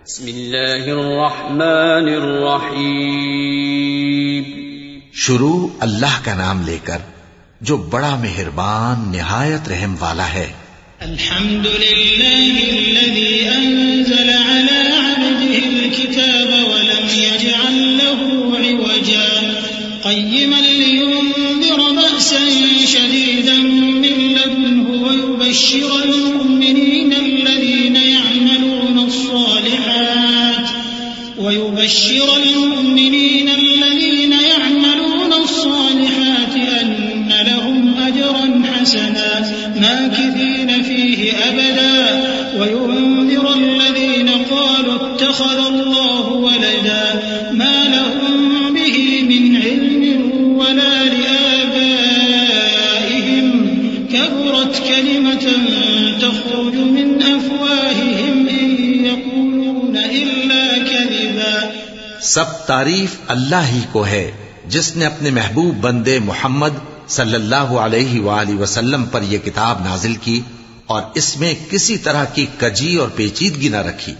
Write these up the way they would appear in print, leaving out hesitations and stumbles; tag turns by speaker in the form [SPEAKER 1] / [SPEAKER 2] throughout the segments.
[SPEAKER 1] بسم اللہ الرحمن الرحیم.
[SPEAKER 2] شروع اللہ کا نام لے کر جو بڑا مہربان نہایت رحم والا ہے.
[SPEAKER 3] الحمد للہ الذي انزل على عبده الكتاب ولم يجعل له عوجا قيما لينذر بأسا شديدا من لدنه ويبشر المؤمنين الذين يعملون الصالحات أن لهم أجرا حسنا ماكثين فيه أبدا وينذر الذين قالوا اتخذ الله ولدا ما لهم به من علم ولا لآبائهم كبرت كلمة تخرج من أفواههم إن يقولون إلا كذبا.
[SPEAKER 2] سب تعریف اللہ ہی کو ہے جس نے اپنے محبوب بندے محمد صلی اللہ علیہ وآلہ وسلم پر یہ کتاب نازل کی اور اس میں کسی طرح کی کجی اور پیچیدگی نہ رکھی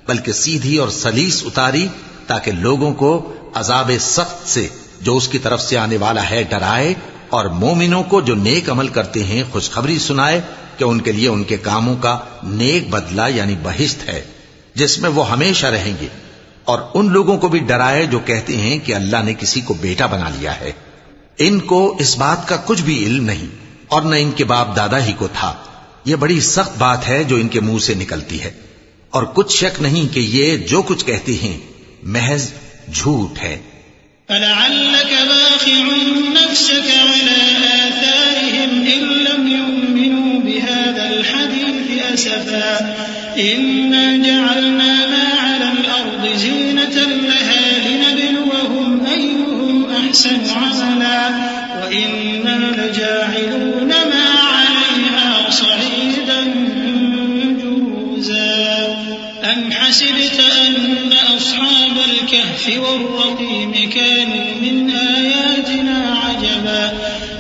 [SPEAKER 2] بلکہ سیدھی اور سلیس اتاری تاکہ لوگوں کو عذاب سخت سے جو اس کی طرف سے آنے والا ہے ڈرائے اور مومنوں کو جو نیک عمل کرتے ہیں خوشخبری سنائے کہ ان کے لیے ان کے کاموں کا نیک بدلہ یعنی بہشت ہے جس میں وہ ہمیشہ رہیں گے، اور ان لوگوں کو بھی ڈرائے جو کہتے ہیں کہ اللہ نے کسی کو بیٹا بنا لیا ہے. ان کو اس بات کا کچھ بھی علم نہیں اور نہ ان کے باپ دادا ہی کو تھا. یہ بڑی سخت بات ہے جو ان کے منہ سے نکلتی ہے، اور کچھ شک نہیں کہ یہ جو کچھ کہتے ہیں محض جھوٹ ہے.
[SPEAKER 3] فلعلك باخع نفسك على آثارهم إن لم يؤمنوا بهذا الحديث أسفا إنا جعلنا ما على الأرض زينة لها لنبلوهم أيهم أحسن عملا وإنا لجاعلون ما عليها صعيدا جرزا. أم حسبت أن أصحاب الكهف والرقيم كانوا من آياتنا عجبا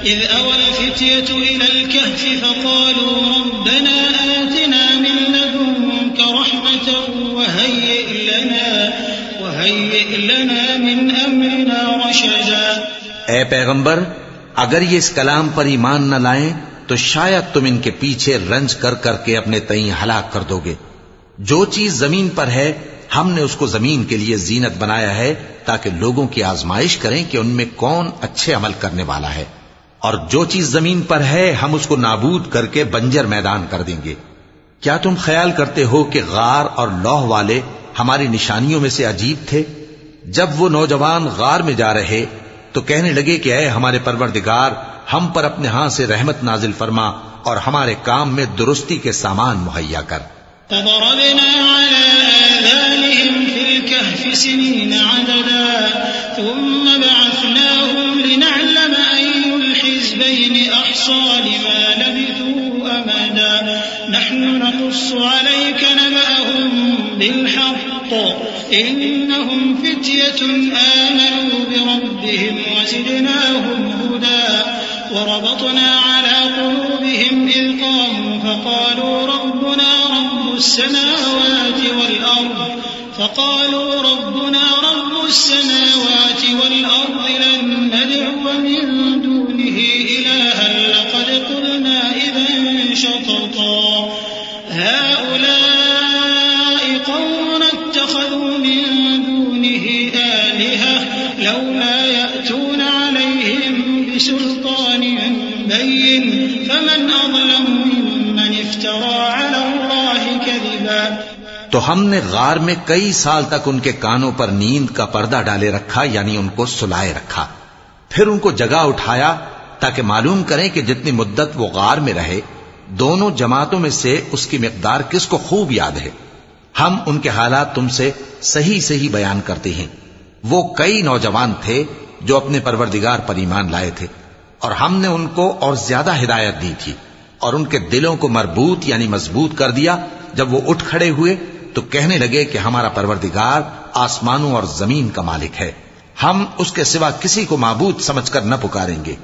[SPEAKER 3] إذ أوى الفتية إلى الكهف فقالوا ربنا آتنا من لدنك رحمة وهيئ لنا من أمرنا رشدا.
[SPEAKER 2] اے پیغمبر، اگر یہ اس کلام پر ایمان نہ لائیں تو شاید تم ان کے پیچھے رنج کر کر کے اپنے تئیں ہلاک کر دو گے. جو چیز زمین پر ہے ہم نے اس کو زمین کے لیے زینت بنایا ہے تاکہ لوگوں کی آزمائش کریں کہ ان میں کون اچھے عمل کرنے والا ہے، اور جو چیز زمین پر ہے ہم اس کو نابود کر کے بنجر میدان کر دیں گے. کیا تم خیال کرتے ہو کہ غار اور لوح والے ہماری نشانیوں میں سے عجیب تھے؟ جب وہ نوجوان غار میں جا رہے تو کہنے لگے کہ اے ہمارے پروردگار، ہم پر اپنے ہاں سے رحمت نازل فرما اور ہمارے کام میں درستی کے سامان مہیا کر.
[SPEAKER 3] فضربنا على آذانهم في الكهف سنين عددا ثم بعثناهم لنعلم أي الحزبين أحصى لما لبثوا أمدا نحن نقص عليك نبأهم بالحق إنهم فتية آمنوا بربهم وزدناهم هدى وربطنا على قلوبهم إذ قاموا فقالوا ربنا رب السماوات والأرض لن ندعو من دونه إلها لقد قلنا إذا شططا هؤلاء قوم اتخذوا من دونه آلهة لولا يأتون عليهم بسلطان بين فمن أظلم ممن افترى على الله كذبا.
[SPEAKER 2] تو ہم نے غار میں کئی سال تک ان کے کانوں پر نیند کا پردہ ڈالے رکھا یعنی ان کو سلائے رکھا، پھر ان کو جگا اٹھایا تاکہ معلوم کریں کہ جتنی مدت وہ غار میں رہے دونوں جماعتوں میں سے اس کی مقدار کس کو خوب یاد ہے. ہم ان کے حالات تم سے صحیح بیان کرتے ہیں. وہ کئی نوجوان تھے جو اپنے پروردگار پر ایمان لائے تھے اور ہم نے ان کو اور زیادہ ہدایت دی تھی اور ان کے دلوں کو مربوط یعنی مضبوط کر دیا. جب وہ اٹھ کھڑے ہوئے تو کہنے لگے کہ ہمارا پروردگار آسمانوں اور زمین کا مالک ہے، ہم اس کے سوا کسی کو معبود سمجھ کر نہ پکاریں گے.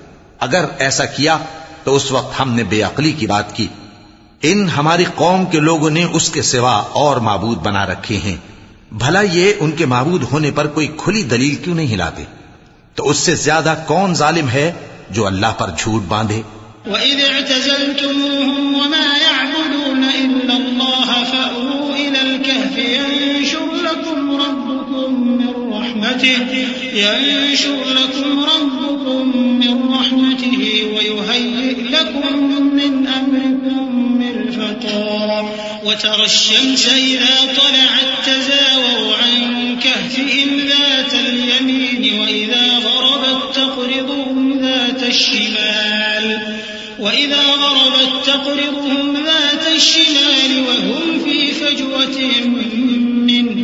[SPEAKER 2] اگر ایسا کیا تو اس وقت ہم نے بے عقلی کی بات کی. ان ہماری قوم کے لوگوں نے اس کے سوا اور معبود بنا رکھے ہیں بھلا یہ ان کے معبود ہونے پر کوئی کھلی دلیل کیوں نہیں لاتے؟ تو اس سے زیادہ کون ظالم ہے جو اللہ پر جھوٹ باندھے؟
[SPEAKER 3] وَإِذِ اعْتَزَلْتُمُوهُمْ وَمَا يَعْبُدُونَ إِلَّا اللَّهَ فَأْوُوا إِلَى الْكَهْفِ يَنشُرْ لَكُمْ رَبُّكُم مِّن رَّحْمَتِهِ وَيُهَيِّئْ لَكُم مِّنْ أَمْرِكُم مِّرْفَقًا وَتَرَى الشَّمْسَ إِذَا طَلَعَت تَّزَاوَرُ عَن كَهْفِهِمْ ذَاتَ الْيَمِينِ وَإِذَا غَرَبَت تَّقْرِضُهُمْ ذَاتَ الشِّمَالِ وَهُمْ فِي فَجْوَةٍ مِّنْهُ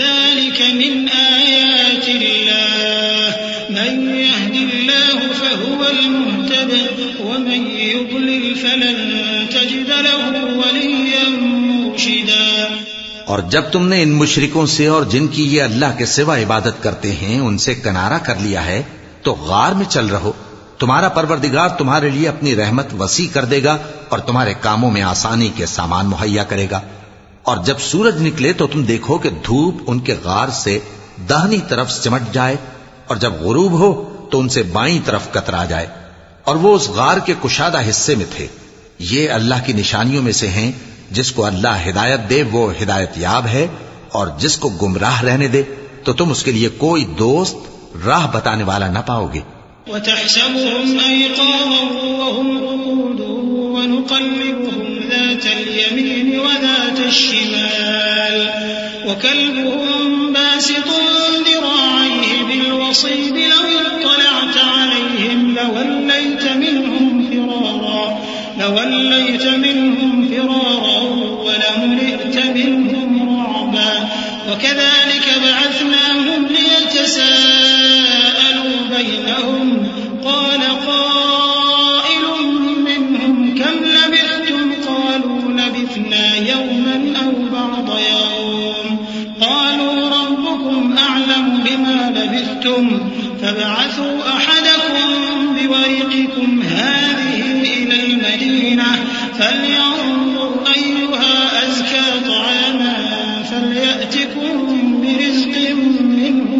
[SPEAKER 3] ذَلِكَ مِنْ آيَاتِ اللَّهِ مَن يَهْدِ اللَّهُ فَهُوَ الْمُهْتَدِ وَمَن يُضْلِلْ فَلَن تَجِدَ لَهُ وَلِيًّا مُّرْشِدًا۔
[SPEAKER 2] اور جب تم نے ان مشرکوں سے اور جن کی یہ اللہ کے سوا عبادت کرتے ہیں ان سے کنارہ کر لیا ہے تو غار میں چل رہو، تمہارا پروردگار تمہارے لیے اپنی رحمت وسیع کر دے گا اور تمہارے کاموں میں آسانی کے سامان مہیا کرے گا۔ اور جب سورج نکلے تو تم دیکھو کہ دھوپ ان کے غار سے داہنی طرف سمٹ جائے، اور جب غروب ہو تو ان سے بائیں طرف کترا جائے، اور وہ اس غار کے کشادہ حصے میں تھے۔ یہ اللہ کی نشانیوں میں سے ہیں، جس کو اللہ ہدایت دے وہ ہدایت یاب ہے، اور جس کو گمراہ رہنے دے تو تم اس کے لیے کوئی دوست راہ بتانے والا نہ پاؤ گے۔
[SPEAKER 3] وَتَحْسَبُهُمْ أَيْقَاظًا وَهُمْ رُقُودٌ وَنُقَلِّبُهُمْ ذَاتَ الْيَمِينِ وَذَاتَ الشِّمَالِ وَكَلْبُهُمْ بَاسِطٌ ذِرَاعَيْهِ بِالْوَصِيدِ لَوِ اطَّلَعْتَ عَلَيْهِمْ لَوَلَّيْتَ مِنْهُمْ فِرَارًا وَلَمُلِئْتَ مِنْهُمْ رُعْبًا وَكَذَلِكَ بَعَثْنَاهُمْ لِيَتَسَاءَلُوا بَيْنَهُمْ قَالَ قَائِلٌ مِّنْهُمْ كَمْ لَبِثْتُمْ قَالُوا لَبِثْنَا يَوْمًا أَوْ بَعْضَ يَوْمٍ قَالُوا رَبُّكُمْ أَعْلَمُ بِمَا لَبِثْتُمْ فَابْعَثُوا أَحَدَكُمْ بِوَرِقِكُمْ هَٰذِهِ إِلَى الْمَدِينَةِ فَلْيَنظُرْ أَيُّهَا أَزْكَىٰ طَعَامًا فَلْيَأْتِكُم بِرِزْقٍ مِّنْهُ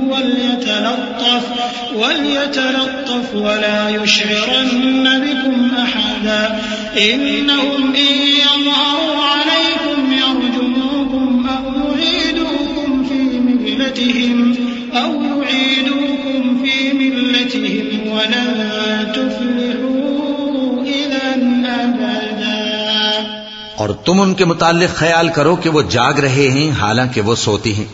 [SPEAKER 3] وَلْيَتَلَطَّفْ وَلَا يُشْعِرَنَّ بِكُمْ أَحَدًا إِنَّهُمْ إِن يَظْهَرُوا عَلَيْكُمْ يَرْجُمُوكُمْ أَوْ يُعِيدُوكُمْ فِي مِلَّتِهِمْ وَلَن تُفْلِحُوا إِذًا أَبَدًا۔
[SPEAKER 2] اور تم ان کے متعلق خیال کرو کہ وہ جاگ رہے ہیں حالانکہ وہ سوتی ہیں،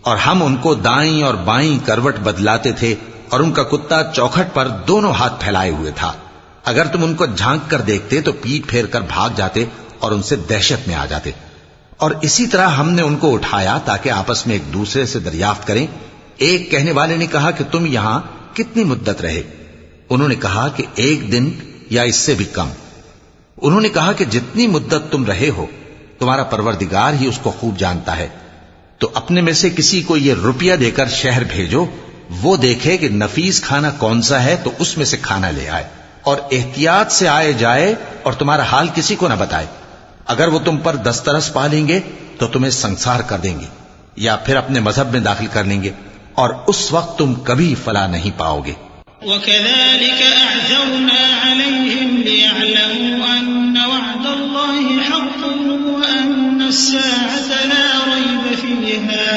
[SPEAKER 2] اور ہم ان کو دائیں اور بائیں کروٹ بدلاتے تھے، اور ان کا کتا چوکھٹ پر دونوں ہاتھ پھیلائے ہوئے تھا۔ اگر تم ان کو جھانک کر دیکھتے تو پیٹ پھیر کر بھاگ جاتے اور ان سے دہشت میں آ جاتے۔ اور اسی طرح ہم نے ان کو اٹھایا تاکہ آپس میں ایک دوسرے سے دریافت کریں۔ ایک کہنے والے نے کہا کہ تم یہاں کتنی مدت رہے؟ انہوں نے کہا کہ 1 دن یا اس سے بھی کم۔ انہوں نے کہا کہ جتنی مدت تم رہے ہو تمہارا پروردگار ہی اس کو خوب جانتا ہے، تو اپنے میں سے کسی کو یہ روپیہ دے کر شہر بھیجو، وہ دیکھے کہ نفیس کھانا کون سا ہے تو اس میں سے کھانا لے آئے، اور احتیاط سے آئے جائے اور تمہارا حال کسی کو نہ بتائے۔ اگر وہ تم پر دسترس پا لیں گے تو تمہیں سنسار کر دیں گے یا پھر اپنے مذہب میں داخل کر لیں گے، اور اس وقت تم کبھی فلاح نہیں پاؤ گے۔
[SPEAKER 3] وَكَذَلِكَ أَعْثَرْنَا عَلَيْهِمْ لِيَعْلَمُوا أَنَّ وَعْدَ اللَّهِ حَقٌّ وَأَنَّ السَّاعَةَ لَا رَيْبَ فِيهَا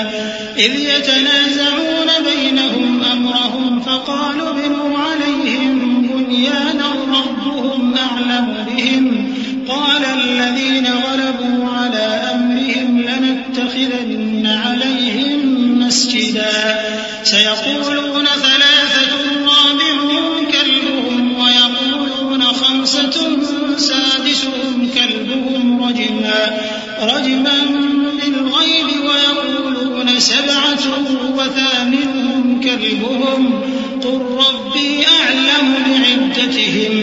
[SPEAKER 3] إِذْ يَتَنَازَعُونَ بَيْنَهُمْ أَمْرَهُمْ فَقَالُوا ابْنُوا عَلَيْهِمْ بُنْيَانًا رَّبُّهُمْ أَعْلَمُ بِهِمْ قَالَ الَّذِينَ غَلَبُوا عَلَىٰ أَمْرِهِمْ لَنَتَّخِذَنَّ عَلَيْهِمْ مَسْجِدًا سَيَقُولُونَ ثَلَاثَةٌ رَّابِعُهُمْ كَلْبُهُمْ وَيَقُولُونَ 5 سَادِسُهُمْ كَلْبُهُمْ رَجْمًا بِالْغَيْبِ وَيَقُولُونَ 7 وَثَامِنُهُمْ كَلْبُهُمْ قُل رَّبِّي أَعْلَمُ بِعِدَّتِهِم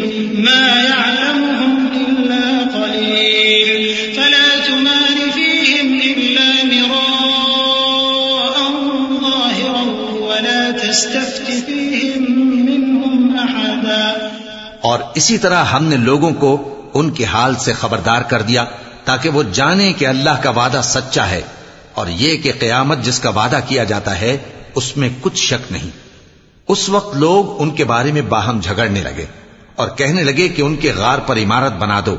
[SPEAKER 3] مَّا يَعْلَمُهُمْ إِلَّا قَلِيلٌ فَلَا تُمَارِ فِيهِمْ إِلَّا مِرَاءً ظَاهِرًا وَلَا تَسْتَفْتِ فِيهِم مِّنْهُمْ أَحَدًا۔
[SPEAKER 2] اور اسی طرح ہم نے لوگوں کو ان کے حال سے خبردار کر دیا تاکہ وہ جانیں کہ اللہ کا وعدہ سچا ہے، اور یہ کہ قیامت جس کا وعدہ کیا جاتا ہے اس میں کچھ شک نہیں۔ اس وقت لوگ ان کے بارے میں باہم جھگڑنے لگے اور کہنے لگے کہ ان کے غار پر عمارت بنا دو۔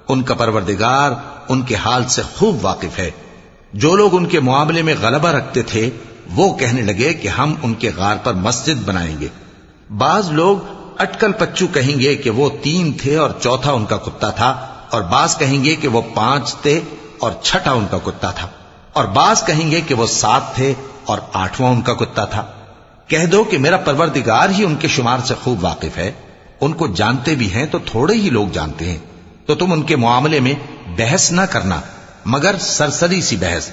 [SPEAKER 2] ان کا پروردگار ان کے حال سے خوب واقف ہے۔ جو لوگ ان کے معاملے میں غلبہ رکھتے تھے وہ کہنے لگے کہ ہم ان کے غار پر مسجد بنائیں گے۔ بعض لوگ اٹکل پچو کہیں گے کہ وہ 3 تھے اور چوتھا ان کا کتا تھا، اور بعض کہیں گے کہ وہ 5 تھے اور چھٹا ان کا کتا تھا، اور بعض کہیں گے کہ وہ 7 تھے اور 8واں ان کا کتا تھا۔ کہہ دو کہ میرا پروردگار ہی ان کے شمار سے خوب واقف ہے۔ ان کو جانتے بھی ہیں تو تھوڑے ہی لوگ جانتے ہیں، تو تم ان کے معاملے میں بحث نہ کرنا مگر سرسری سی بحث،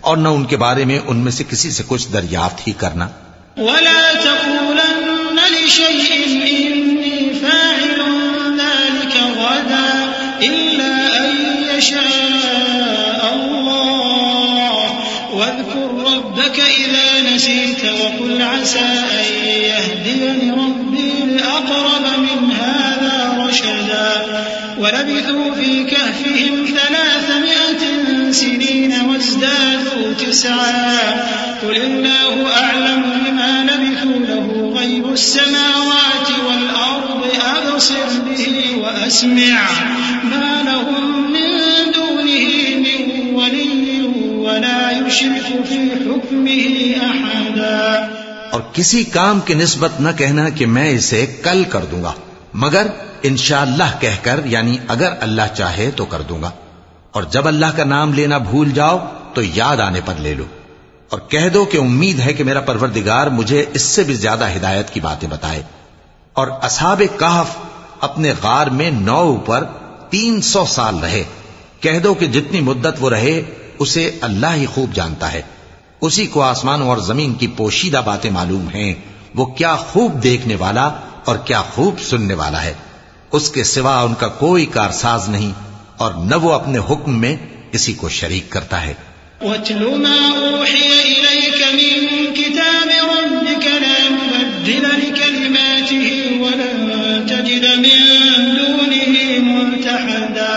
[SPEAKER 2] اور نہ ان کے بارے میں ان میں سے کسی سے کچھ دریافت ہی کرنا۔
[SPEAKER 3] ولا تقولن لشيء إني فاعل ذلك غدا إلا أن يشاء الله واذكر ربك إذا نسيت وقل عسى أن يهديني ربي لأقرب من هذا رشدا ولبثوا في كهفهم 300 سنين وازدادوا 9 قل الله أعلم بما لبثوا له غيب السماوات والأرض أبصر به وأسمع ما لهم من دونه من ولي ولا يشرك في حكمه أحدا۔
[SPEAKER 2] اور کسی کام کی نسبت نہ کہنا کہ میں اسے کل کر دوں گا مگر انشاءاللہ کہہ کر، یعنی اگر اللہ چاہے تو کر دوں گا، اور جب اللہ کا نام لینا بھول جاؤ تو یاد آنے پر لے لو، اور کہہ دو کہ امید ہے کہ میرا پروردگار مجھے اس سے بھی زیادہ ہدایت کی باتیں بتائے۔ اور اصحاب کہف اپنے غار میں 9 پر 300 سال رہے۔ کہہ دو کہ جتنی مدت وہ رہے اسے اللہ ہی خوب جانتا ہے، اسی کو آسمانوں اور زمین کی پوشیدہ باتیں معلوم ہیں، وہ کیا خوب دیکھنے والا اور کیا خوب سننے والا ہے۔ اس کے سوا ان کا کوئی کارساز نہیں، اور نہ وہ اپنے حکم میں کسی کو شریک کرتا ہے۔
[SPEAKER 3] وَاتْلُ مَا أُوحِيَ إِلَيْكَ مِن كِتَابِ رَبِّكَ لَا مُبَدِّلَ لِكَلِمَاتِهِ وَلَن تَجِدَ مِن دُونِهِ مُلْتَحَدًا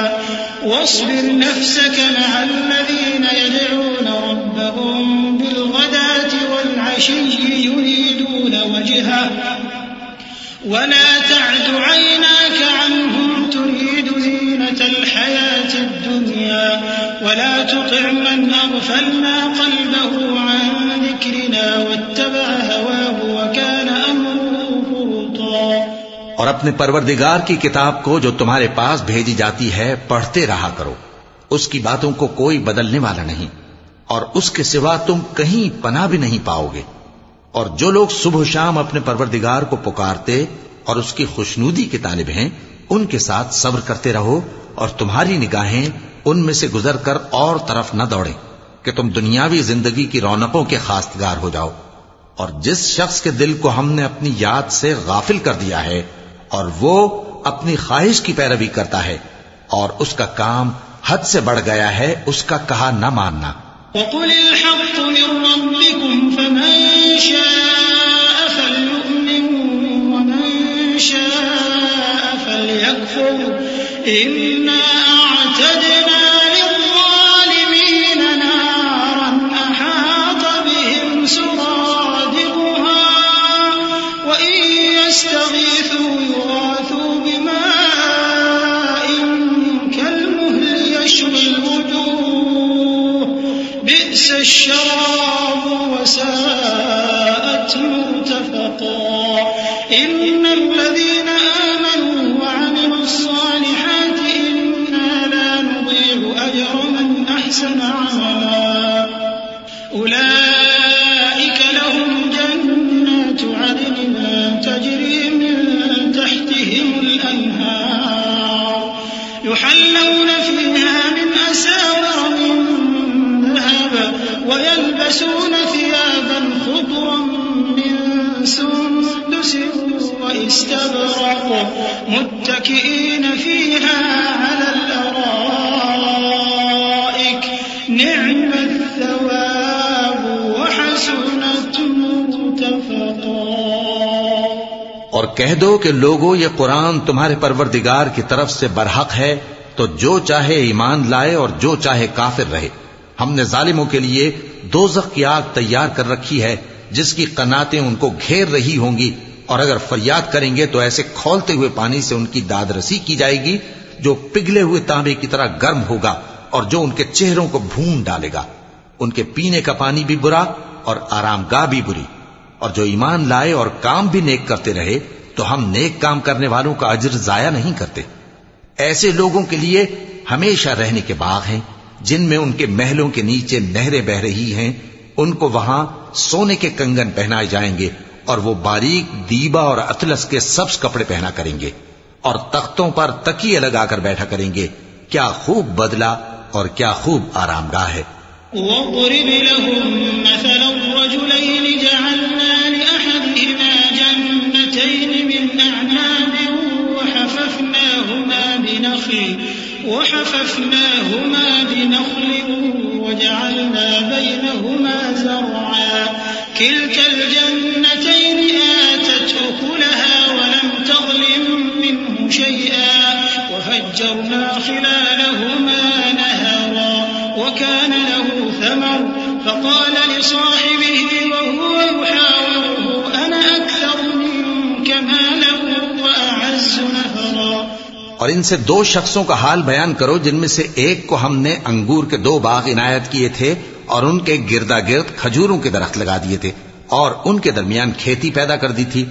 [SPEAKER 3] وَاصْبِرْ نَفْسَكَ مَعَ الَّذِينَ يَدْعُونَ رَبَّهُم بِالْغَدَاةِ وَالْعَشِيِّ يُرِيدُونَ وَجْهَهُ وَلَا تَعْدُ عَيْنَاكَ عَنْهُمْ تُرِيدُ زِينَةَ الْحَيَاةِ الدُّنْيَا وَلَا تُطِعْ مَنْ أَغْفَلْنَا قَلْبَهُ عَنْ ذِكْرِنَا وَاتَّبَعَ هَوَاهُ وَكَانَ أَمْرُهُ فُرُطًا۔
[SPEAKER 2] اور اپنے پروردگار کی کتاب کو جو تمہارے پاس بھیجی جاتی ہے پڑھتے رہا کرو، اس کی باتوں کو کوئی بدلنے والا نہیں، اور اس کے سوا تم کہیں پناہ بھی نہیں پاؤ گے۔ اور جو لوگ صبح و شام اپنے پروردگار کو پکارتے اور اس کی خوشنودی کے طالب ہیں ان کے ساتھ صبر کرتے رہو، اور تمہاری نگاہیں ان میں سے گزر کر اور طرف نہ دوڑیں کہ تم دنیاوی زندگی کی رونقوں کے خواستگار ہو جاؤ۔ اور جس شخص کے دل کو ہم نے اپنی یاد سے غافل کر دیا ہے اور وہ اپنی خواہش کی پیروی کرتا ہے اور اس کا کام حد سے بڑھ گیا ہے، اس کا کہا نہ ماننا۔
[SPEAKER 3] وَقُلِ الْحَقُّ مِن رَّبِّكُمْ فَمَن شَاءَ فَلْيُؤْمِن وَمَن شَاءَ فَلْيَكْفُرْ إِنَّا أَعْتَدْنَا لِلظَّالِمِينَ نَارًا أَحَاطَ بِهِمْ سُرَادِقُهَا وَإِن يَسْتَغِيثُوا يُغَاثُوا بِمَاءٍ كَالْمُهْلِ يَشْوِي الْوُجُوهَ بئس الشراب وساءت مرتفقا إن الذين آمنوا وعملوا الصالحات إنا لا نضيع أجر من أحسن عملا أولئك لهم جنات عدن تجري من تحتهم الأنهار يحلون فيها من أساور من ويلبسون ثيابا خضرا من سندس واستبرق متكئين فيها على الأرائك نعم الثواب وحسنت مرتفقا۔
[SPEAKER 2] اور کہہ دو کہ لوگو یہ قرآن تمہارے پروردگار کی طرف سے برحق ہے، تو جو چاہے ایمان لائے اور جو چاہے کافر رہے، ہم نے ظالموں کے لیے دوزخ کی آگ تیار کر رکھی ہے جس کی قناتیں ان کو گھیر رہی ہوں گی، اور اگر فریاد کریں گے تو ایسے کھولتے ہوئے پانی سے ان کی داد رسی کی جائے گی جو پگھلے ہوئے تانبے کی طرح گرم ہوگا اور جو ان کے چہروں کو بھون ڈالے گا۔ ان کے پینے کا پانی بھی برا اور آرام گاہ بھی بری۔ اور جو ایمان لائے اور کام بھی نیک کرتے رہے تو ہم نیک کام کرنے والوں کا اجر ضائع نہیں کرتے۔ ایسے لوگوں کے لیے ہمیشہ رہنے کے باغ ہیں جن میں ان کے محلوں کے نیچے نہریں بہ رہی ہیں، ان کو وہاں سونے کے کنگن پہنائے جائیں گے اور وہ باریک دیبا اور اطلس کے سبز کپڑے پہنا کریں گے اور تختوں پر تکیے لگا کر بیٹھا کریں گے۔ کیا خوب بدلہ اور کیا خوب آرام گاہ ہے۔
[SPEAKER 3] وَاضْرِبْ لَهُم مَّثَلَ الرَّجُلَيْنِ جَعَلْنَا لِأَحَدِهِمَا جَنَّتَيْنِ مِنْ أَعْنَابٍ وَحَفَفْنَاهُمَا بِنَخْلٍ وَجَعَلْنَا بَيْنَهُمَا زَرْعًا كِلْتَا الْجَنَّتَيْنِ آتَتْ أُكُلَهَا وَلَمْ تَظْلِم مِّنْهُ شَيْئًا وَفَجَّرْنَا خِلَالَهُمَا نَهَرًا وَكَانَ لَهُ ثَمَرٌ فَقَالَ لِصَاحِبِهِ وَهُوَ يُحَاوِرُهُ أَنَا أَكْثَرُ مِنكَ مَالًا وَأَعَزُّ نَفَرًا۔
[SPEAKER 2] اور ان سے دو شخصوں کا حال بیان کرو جن میں سے ایک کو ہم نے انگور کے 2 باغ عنایت کیے تھے اور ان کے گردا گرد کھجوروں کے درخت لگا دیے تھے اور ان کے درمیان کھیتی پیدا کر دی تھی۔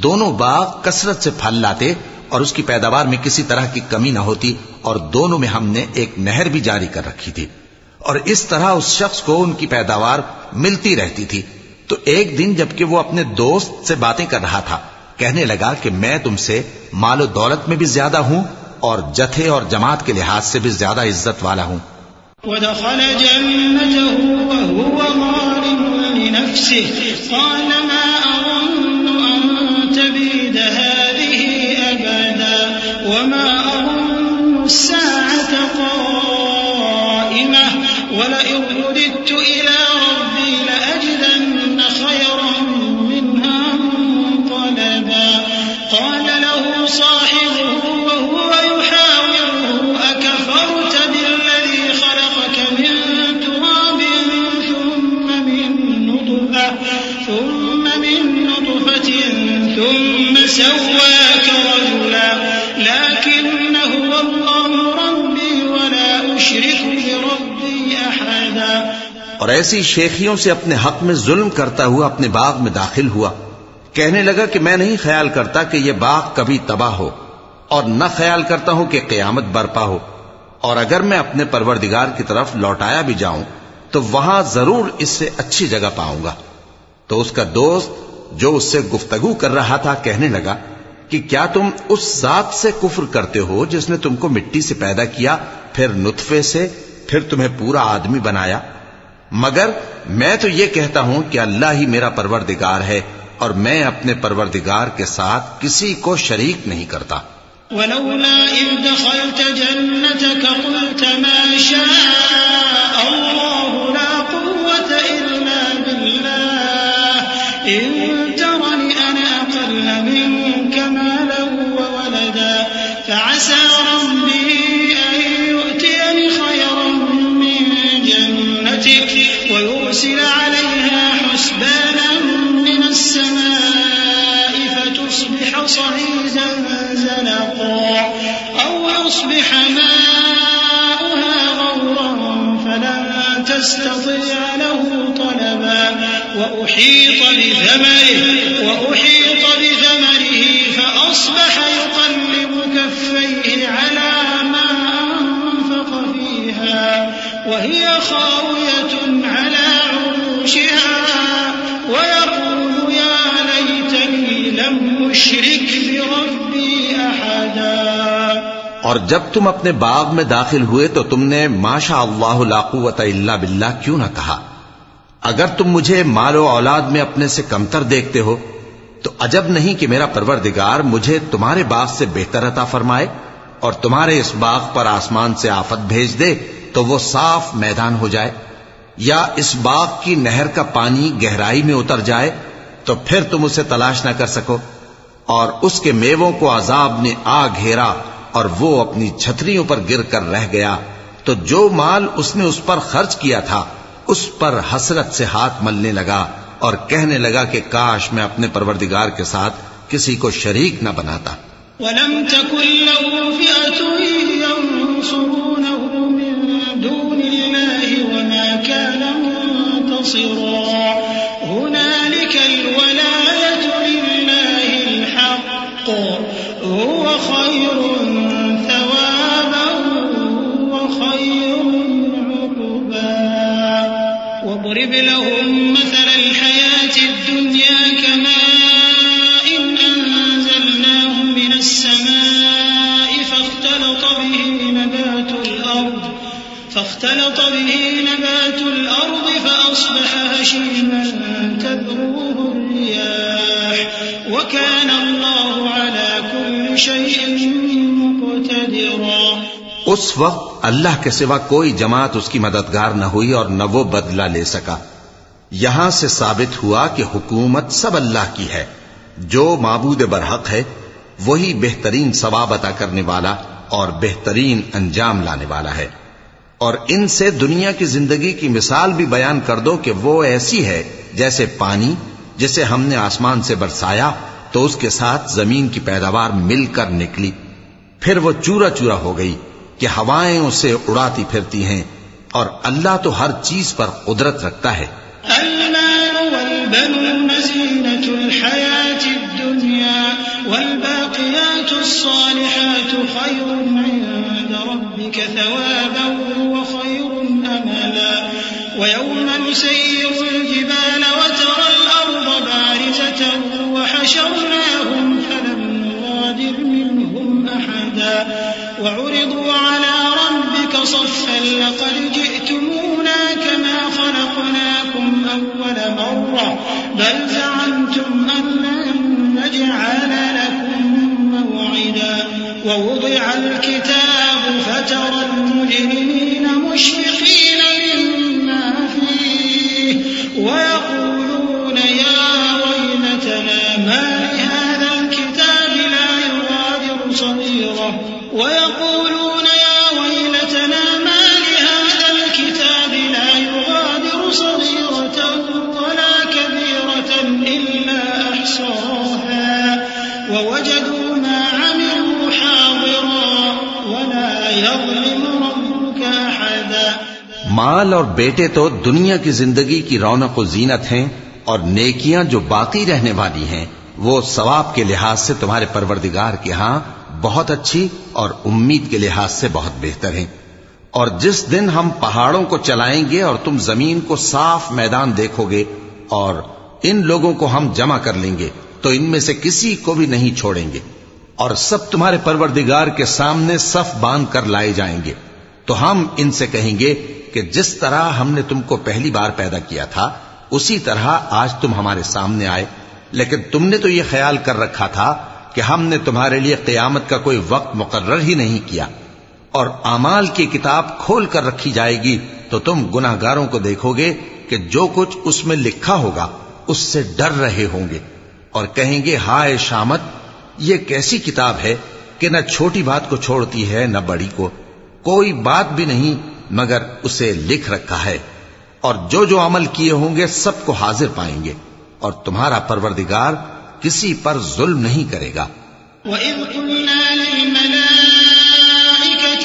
[SPEAKER 2] دونوں باغ کثرت سے پھل لاتے اور اس کی پیداوار میں کسی طرح کی کمی نہ ہوتی، اور دونوں میں ہم نے ایک نہر بھی جاری کر رکھی تھی، اور اس طرح اس شخص کو ان کی پیداوار ملتی رہتی تھی۔ تو ایک دن جبکہ وہ اپنے دوست سے باتیں کر رہا تھا، کہنے لگا کہ میں تم سے مال و دولت میں بھی زیادہ ہوں اور جتھے اور جماعت کے لحاظ سے بھی زیادہ عزت والا ہوں۔
[SPEAKER 3] وَدَخَلَ جَنَّتَهُ وَهُوَ ظَالِمٌ لِنَفْسِهِ قَالَ مَا أَظُنُّ أَن تَبِيدَ هَٰذِهِ أَبَدًا وَمَا أَظُنُّ السَّاعَةَ قَائِمَةً وَلَئِن رُّدِدتُّ إِلَىٰ رَبِّي لَأَجِدَنَّ خَيْرًا مِّنْهَا مُنقَلَبًا قَالَ لَهُ صَاحِبُهُ وَهُوَ يُحَاوِرُهُ أَكَفَرْتَ بِالَّذِي خَلَقَكَ مِن تُرَابٍ ثُمَّ مِن نُّطْفَةٍ ثُمَّ سَوَّاكَ رَجُلًا لَّكِنَّ هُوَ اللَّهُ رَبِّي وَلَا أُشْرِكُ بِرَبِّي أَحَدًا۔
[SPEAKER 2] اور ایسی شیخیوں سے اپنے حق میں ظلم کرتا ہوا اپنے باغ میں داخل ہوا، کہنے لگا کہ میں نہیں خیال کرتا کہ یہ باغ کبھی تباہ ہو، اور نہ خیال کرتا ہوں کہ قیامت برپا ہو، اور اگر میں اپنے پروردگار کی طرف لوٹایا بھی جاؤں تو وہاں ضرور اس سے اچھی جگہ پاؤں گا۔ تو اس کا دوست جو اس سے گفتگو کر رہا تھا کہنے لگا کہ کیا تم اس ذات سے کفر کرتے ہو جس نے تم کو مٹی سے پیدا کیا، پھر نطفے سے، پھر تمہیں پورا آدمی بنایا؟ مگر میں تو یہ کہتا ہوں کہ اللہ ہی میرا پروردگار ہے، اور میں اپنے پروردگار کے ساتھ کسی کو شریک نہیں کرتا۔
[SPEAKER 3] وَلَوْلَا إِذْ دَخَلْتَ جَنَّتَكَ قُلْتَ مَا شَاءَ اللَّهُ لَا قُوَّةَ إِلَّا بِاللَّهِ إِن تَرَنِ أَنَا أَقَلَّ مِنكَ مَالًا وَوَلَدًا فَعَسَىٰ رَبِّي أَن يُؤْتِيَنِ خَيْرًا مِّن جَنَّتِكَ وَيُرْسِلَ عَلَيْهَا حُسْبَانًا مِّنَ السَّمَاءِ فَتُصْبِحَ صَعِيدًا زَلَقًا أَوْ يُصْبِحَ مَاؤُهَا غَوْرًا فَلَن تَسْتَطِيعَ لَهُ طَلَبًا وَأُحِيطَ بِثَمَرِهِ فَأَصْبَحَ يُقَلِّبُ كَفَّيْهِ عَلَىٰ مَا أَنفَقَ فِيهَا وَهِيَ خَاوِيَةٌ عَلَىٰ عُرُوشِهَا وَيَقُولُ يَا لَيْتَنِي لَمْ أُشْرِكْ بِرَبِّي أَحَدًا۔
[SPEAKER 2] اور جب تم اپنے باغ میں داخل ہوئے تو تم نے ما شاء اللہ لا قوت الا باللہ کیوں نہ کہا؟ اگر تم مجھے مال و اولاد میں اپنے سے کمتر دیکھتے ہو تو عجب نہیں کہ میرا پروردگار مجھے تمہارے باغ سے بہتر عطا فرمائے اور تمہارے اس باغ پر آسمان سے آفت بھیج دے تو وہ صاف میدان ہو جائے، یا اس باغ کی نہر کا پانی گہرائی میں اتر جائے تو پھر تم اسے تلاش نہ کر سکو، اور اس کے میووں کو عذاب نے آ گھیرا اور وہ اپنی چھتریوں پر گر کر رہ گیا، تو تو جو مال اس نے اس پر خرچ کیا تھا اس پر حسرت سے ہاتھ ملنے لگا اور کہنے لگا کہ کاش میں اپنے پروردگار کے ساتھ کسی کو شریک نہ بناتا.
[SPEAKER 3] وَلَمْ تَكُنْ لَهُ فِئَةٌ يَنْصُرُونَهُ مِنْ دُونِ اللَّهِ وَمَا كَانَ مُنْتَصِرًا. هُنَالِكَ الْوَلَايَةُ لِلَّهِ الْحَقِّ هُوَ خَيْرٌ ثَوَابًا وَخَيْرٌ عُقْبًا. وَاضْرِبْ لَهُم مَّثَلَ الْحَيَاةِ الدُّنْيَا كَمَاءٍ أَنزَلْنَاهُ مِنَ السَّمَاءِ فاختلط به نبات الأرض فأصبح هشيما تذروه الرياح وكان الله على كل شيء مقتدرا.
[SPEAKER 2] اس وقت اللہ کے سوا کوئی جماعت اس کی مددگار نہ ہوئی اور نہ وہ بدلہ لے سکا. یہاں سے ثابت ہوا کہ حکومت سب اللہ کی ہے. جو معبود برحق ہے وہی بہترین ثواب عطا کرنے والا اور بہترین انجام لانے والا ہے. اور ان سے دنیا کی زندگی کی مثال بھی بیان کر دو کہ وہ ایسی ہے جیسے پانی جسے ہم نے آسمان سے برسایا تو اس کے ساتھ زمین کی پیداوار مل کر نکلی، پھر وہ چورا چورا ہو گئی کہ ہوائیں اسے اڑاتی پھرتی ہیں، اور اللہ تو ہر چیز پر قدرت رکھتا ہے.
[SPEAKER 3] المال والبنون زينة الحياة الدنيا والباقيات الصالحات خير عند ربك ثوابا وخير أملا. ويوم نسير الجبال وترى الأرض بارزة وحشرناهم فلم نغادر منهم أحدا وعرضوا على ربك صفا لقد جئتمونا كما خلقناكم أول مرة بل زعمتم أن لن نجعل لكم موعدا. ووضع الكتاب فترى المجرمين مشفقين مما فيه ويقولون يا ويلتنا ما لهذا الكتاب لا يغادر صغيرة ويقولون يا ويلتنا ما لهذا الكتاب لا يغادر صغيرة ولا كبيرة إلا أحصاها ووجدوا ما عملوا حاضرا ولا يظلم ربك أحدا.
[SPEAKER 2] مال اور بیٹے تو دنیا کی زندگی کی رونق و زینت ہیں، اور نیکیاں جو باقی رہنے والی ہیں وہ ثواب کے لحاظ سے تمہارے پروردگار کے ہاں بہت اچھی اور امید کے لحاظ سے بہت بہتر ہیں. اور جس دن ہم پہاڑوں کو چلائیں گے اور تم زمین کو صاف میدان دیکھو گے اور ان لوگوں کو ہم جمع کر لیں گے تو ان میں سے کسی کو بھی نہیں چھوڑیں گے، اور سب تمہارے پروردگار کے سامنے صف باندھ کر لائے جائیں گے. تو ہم ان سے کہیں گے کہ جس طرح ہم نے تم کو پہلی بار پیدا کیا تھا اسی طرح آج تم ہمارے سامنے آئے، لیکن تم نے تو یہ خیال کر رکھا تھا کہ ہم نے تمہارے لیے قیامت کا کوئی وقت مقرر ہی نہیں کیا. اور اعمال کی کتاب کھول کر رکھی جائے گی تو تم گناہگاروں کو دیکھو گے کہ جو کچھ اس میں لکھا ہوگا اس سے ڈر رہے ہوں گے اور کہیں گے ہائے شامت، یہ کیسی کتاب ہے کہ نہ چھوٹی بات کو چھوڑتی ہے نہ بڑی کو، کوئی بات بھی نہیں مگر اسے لکھ رکھا ہے. اور جو عمل کیے ہوں گے سب کو حاضر پائیں گے، اور تمہارا پروردگار کسی پر ظلم نہیں کرے گا.
[SPEAKER 3] وَإِذْ قُلْنَا لِلْمَلَائِكَةِ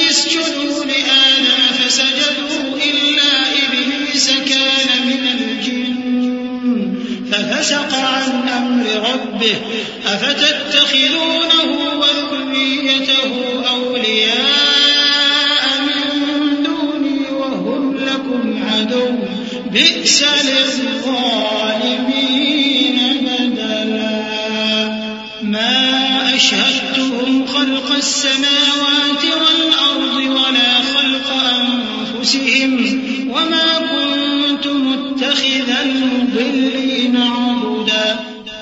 [SPEAKER 3] اسْجُدُوا لِآدَمَ فَسَجَدُوا إِلَّا إِبْلِيسَ كَانَ مِنَ الْجِنِّ فَفَسَقَ عَنْ أَمْرِ رَبِّهِ أَفَتَتَّخِذُونَهُ وَذُرِّيَّتَهُ أَوْلِيَاءَ مِن دُونِي وَهُمْ لَكُمْ عَدُوٌّ بِئْسَ لِلظَّالِمِينَ بدلا. ما أشهدتهم خلق السماوات والأرض ولا خلق أنفسهم وما كنت متخذ المضلين عضدا.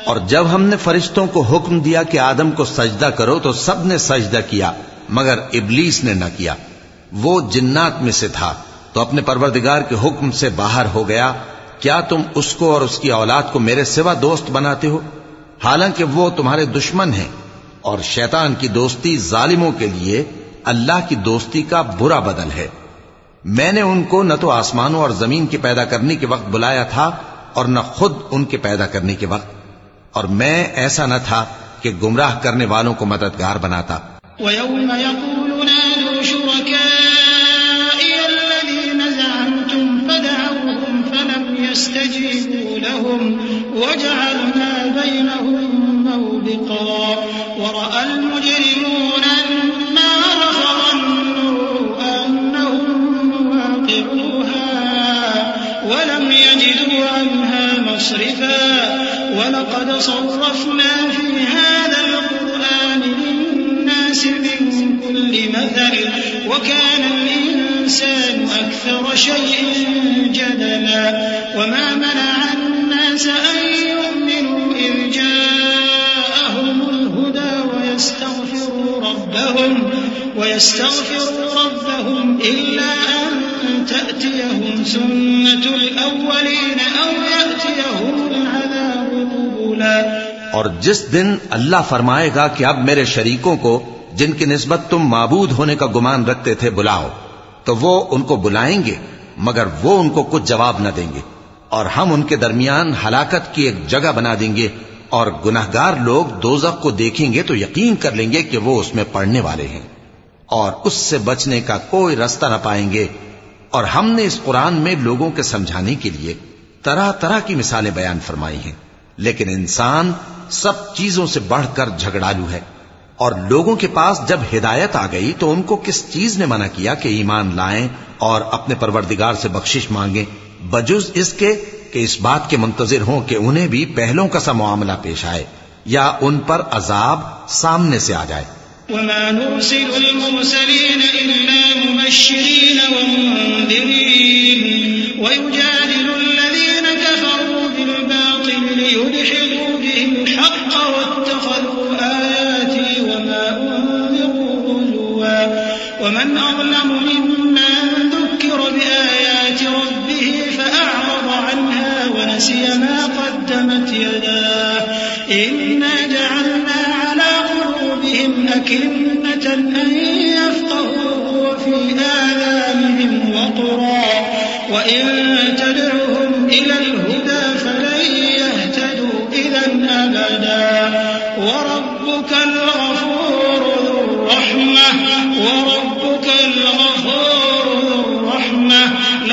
[SPEAKER 2] اور جب ہم نے فرشتوں کو حکم دیا کہ آدم کو سجدہ کرو تو سب نے سجدہ کیا مگر ابلیس نے نہ کیا. وہ جنات میں سے تھا تو اپنے پروردگار کے حکم سے باہر ہو گیا. کیا تم اس کو اور اس کی اولاد کو میرے سوا دوست بناتے ہو حالانکہ وہ تمہارے دشمن ہیں؟ اور شیطان کی دوستی ظالموں کے لیے اللہ کی دوستی کا برا بدل ہے. میں نے ان کو نہ تو آسمانوں اور زمین کے پیدا کرنے کے وقت بلایا تھا اور نہ خود ان کے پیدا کرنے کے وقت، اور میں ایسا نہ تھا کہ گمراہ کرنے والوں کو مددگار بناتا۔
[SPEAKER 3] وَيَوْمَ يَقُولُ نَادُوا شُرَكَائِيَ الَّذِينَ زَعَمْتُمْ فَدَعَوْهُمْ فَلَمْ يَسْتَجِيبُوا لَهُمْ وَجَعَلْنَا بَيْنَهُمْ مَوْبِقًا وَرَأَى الْمُجْرِمُونَ النَّارَ فَظَنُّوا أَنَّهُمْ مُوَاقِعُوهَا وَلَمْ يَجِدُوا عَنْهَا مَصْرِفًا وَلَقَدْ صَرَّفْنَا فِي هَذَا الْقُرْآنِ لِلنَّاسِ مِنْ كُلِّ مَثَلٍ وَكَانَ الْإِنسَانُ أَكْثَرَ شَيْءٍ جَدَلًا وَمَا مَنَعَ النَّاسَ أَنْ يُؤْمِنُوا إِذْ جَاءَهُمُ الْهُدَى وَيَسْتَغْفِرُوا رَبَّهُمْ إِلَّا أَنْ تَأْتِيَهُمْ سُنَّةُ الْأَوَّلِينَ أَوْ يَأْتِيَهُمُ الْعَذَابُ قُبُلًا۔
[SPEAKER 2] اور جس دن اللہ فرمائے گا کہ اب میرے شریکوں کو جن کی نسبت تم معبود ہونے کا گمان رکھتے تھے بلاؤ، تو وہ ان کو بلائیں گے مگر وہ ان کو کچھ جواب نہ دیں گے، اور ہم ان کے درمیان ہلاکت کی ایک جگہ بنا دیں گے، اور گناہگار لوگ دوزخ کو دیکھیں گے تو یقین کر لیں گے کہ وہ اس میں پڑنے والے ہیں، اور اس سے بچنے کا کوئی رستہ نہ پائیں گے۔ اور ہم نے اس قرآن میں لوگوں کے سمجھانے کے لیے طرح طرح کی مثالیں بیان فرمائی ہیں، لیکن انسان سب چیزوں سے بڑھ کر جھگڑالو ہے۔ اور لوگوں کے پاس جب ہدایت آ گئی تو ان کو کس چیز نے منع کیا کہ ایمان لائیں اور اپنے پروردگار سے بخشش مانگیں، بجز اس کے کہ اس بات کے منتظر ہوں کہ انہیں بھی پہلوں کا سا معاملہ پیش آئے یا ان پر عذاب سامنے سے آ جائے۔
[SPEAKER 3] وَمَا نُرْسِلُ الْمُرْسَلِينَ إِلَّا مُبَشِّرِينَ وَمُنذِرِينَ وَيُجَادِلُ الَّذِينَ كَفَرُوا بِالْبَاطِلِ لِيُدْحِضُوا بِهِ الْحَقَّ وَاتَّخَذُوا آيَاتِي وَمَا أُنذِرُوا هُزُوًا وَمَنْ أَظْلَمُ مِمَّنْ ذُكِّرَ بِآيَاتِ رَبِّهِ فَأَعْرَضَ عَنْهَا وَنَسِيَ مَا قَدَّمَتْ يَدَاهُ إِنَّا جَعَلْنَا عَلَى قُلُوبِهِمْ أَكِنَّةً أَن يَفْقَهُوهُ وَفِي آذَانِهِمْ وَقْرًا وَإِن تَدْعُهُمْ إِلَى الْهُدَى فَلَن يَهْتَدُوا إِذًا أَبَدًا وَرَبُّكَ الْغَفُورُ ذُو الرَّحْمَةِ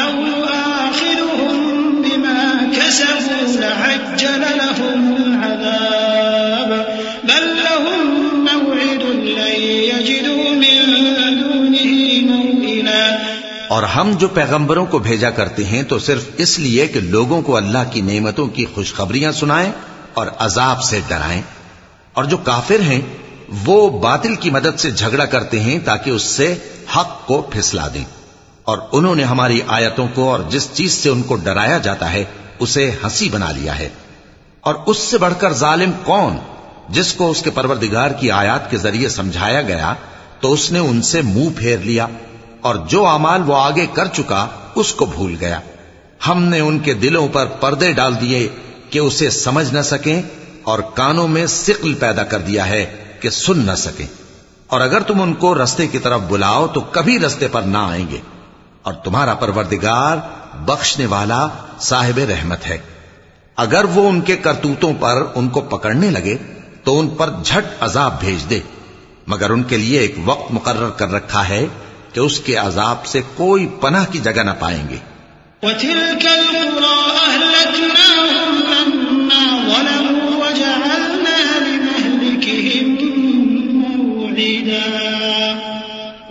[SPEAKER 3] لَوْ يُؤَاخِذُهُم بِمَا كَسَبُوا لَعَجَّلَ لَهُمُ الْعَذَابَ بَل لَّهُم مَّوْعِدٌ لَّن يَجِدُوا مِن دُونِهِ مَوْئِلًا۔
[SPEAKER 2] اور ہم جو پیغمبروں کو بھیجا کرتے ہیں تو صرف اس لیے کہ لوگوں کو اللہ کی نعمتوں کی خوشخبریاں سنائیں اور عذاب سے ڈرائیں، اور جو کافر ہیں وہ باطل کی مدد سے جھگڑا کرتے ہیں تاکہ اس سے حق کو پھسلا دیں، اور انہوں نے ہماری آیتوں کو اور جس چیز سے ان کو ڈرایا جاتا ہے اسے ہنسی بنا لیا ہے۔ اور اس سے بڑھ کر ظالم کون جس کو اس کے پروردگار کی آیات کے ذریعے سمجھایا گیا تو اس نے ان سے منہ پھیر لیا، اور جو اعمال وہ آگے کر چکا اس کو بھول گیا۔ ہم نے ان کے دلوں پر پردے ڈال دیے کہ اسے سمجھ نہ سکیں، اور کانوں میں ثقل پیدا کر دیا ہے کہ سن نہ سکیں، اور اگر تم ان کو رستے کی طرف بلاؤ تو کبھی رستے پر نہ آئیں گے، اور تمہارا پروردگار بخشنے والا صاحب رحمت ہے۔ اگر وہ ان کے کرتوتوں پر ان کو پکڑنے لگے تو ان پر جھٹ عذاب بھیج دے، مگر ان کے لیے ایک وقت مقرر کر رکھا ہے کہ اس کے عذاب سے کوئی پناہ کی جگہ نہ پائیں گے۔
[SPEAKER 3] وَتِلْكَ الْقُرَىٰ أَهْلَكْنَاهُمْ لَمَّا ظَلَمُوا وَجَعَلْنَا لِمَهْلِكِهِم مَّوْعِدًا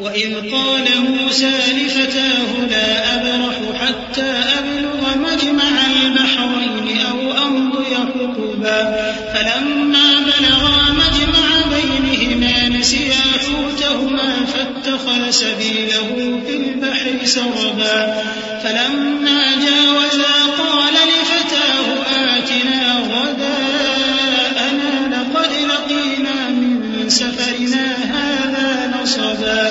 [SPEAKER 3] وَإِذْ قَالَ مُوسَىٰ لِفَتَاهُ لَا أَبْرَحُ حَتَّىٰ أَبْلُغَ مَجْمَعَ الْبَحْرَيْنِ أَوْ أَمْضِيَ حُقُبًا فَلَمَّا بَلَغَا مَجْمَعَ بَيْنِهِمَا نَسِيَا حُوتَهُمَا فَاتَّخَذَ سَبِيلَهُ فِي الْبَحْرِ سَرَبًا فَلَمَّا جَاوَزَا قَالَ لِفَتَاهُ آتِنَا غَدَاءَنَا لَقَدْ لَقِينَا مِن سَفَرِنَا هَٰذَا نَصَبًا